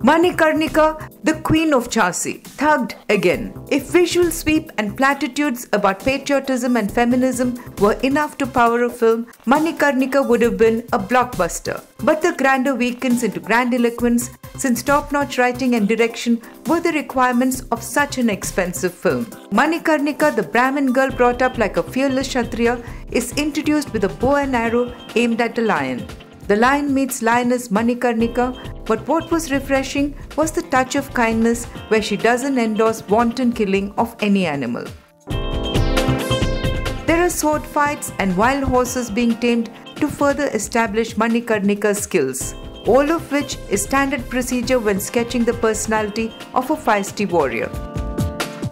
Manikarnika, the Queen of Jhansi, thugged again. If visual sweep and platitudes about patriotism and feminism were enough to power a film, Manikarnika would have been a blockbuster. But the grandeur weakens into grandiloquence, since top-notch writing and direction were the requirements of such an expensive film. Manikarnika, the Brahmin girl brought up like a fearless Kshatriya, is introduced with a bow and arrow aimed at a lion. The lion meets lioness Manikarnika, but what was refreshing was the touch of kindness where she doesn't endorse wanton killing of any animal. There are sword fights and wild horses being tamed to further establish Manikarnika's skills, all of which is standard procedure when sketching the personality of a feisty warrior.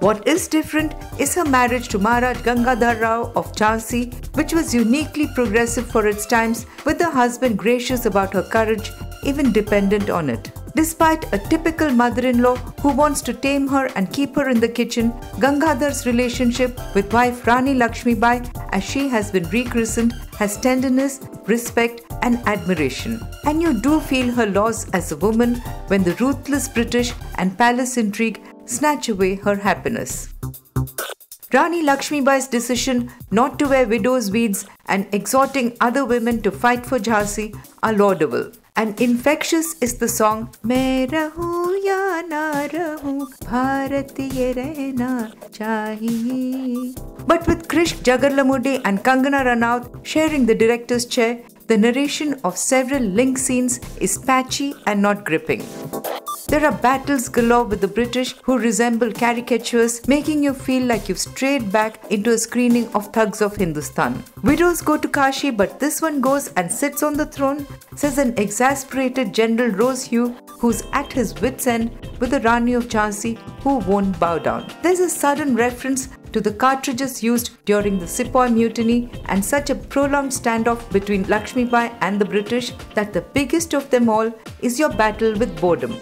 What is different is her marriage to Maharaj Gangadhar Rao of Jhansi, which was uniquely progressive for its times, with the husband gracious about her courage, even dependent on it. Despite a typical mother-in-law who wants to tame her and keep her in the kitchen, Gangadhar's relationship with wife Rani Lakshmibai, as she has been rechristened, has tenderness, respect and admiration. And you do feel her loss as a woman when the ruthless British and palace intrigue snatch away her happiness. Rani Lakshmibai's decision not to wear widow's weeds and exhorting other women to fight for Jhansi are laudable. And infectious is the song "Main rahu ya na rahu, Bharathi ye rehna chahiye." But with Krish Jagarlamudi and Kangana Ranaut sharing the director's chair, the narration of several link scenes is patchy and not gripping. There are battles galore with the British who resemble caricatures, making you feel like you've strayed back into a screening of Thugs of Hindustan. Widows go to Kashi, but this one goes and sits on the throne, says an exasperated General Rose Hugh who's at his wit's end with the Rani of Jhansi who won't bow down. There's a sudden reference to the cartridges used during the Sepoy Mutiny and such a prolonged standoff between Lakshmibai and the British that the biggest of them all is your battle with boredom.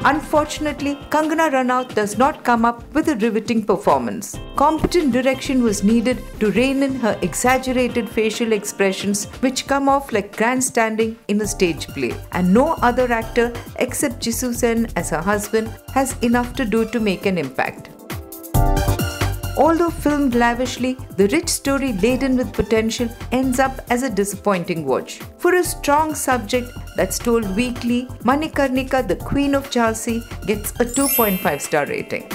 Unfortunately, Kangana Ranaut does not come up with a riveting performance. Competent direction was needed to rein in her exaggerated facial expressions which come off like grandstanding in a stage play. And no other actor except Jisoo Sen as her husband has enough to do to make an impact. Although filmed lavishly, the rich story laden with potential ends up as a disappointing watch. For a strong subject that's told weekly, Manikarnika, the Queen of Jhansi, gets a 2.5-star rating.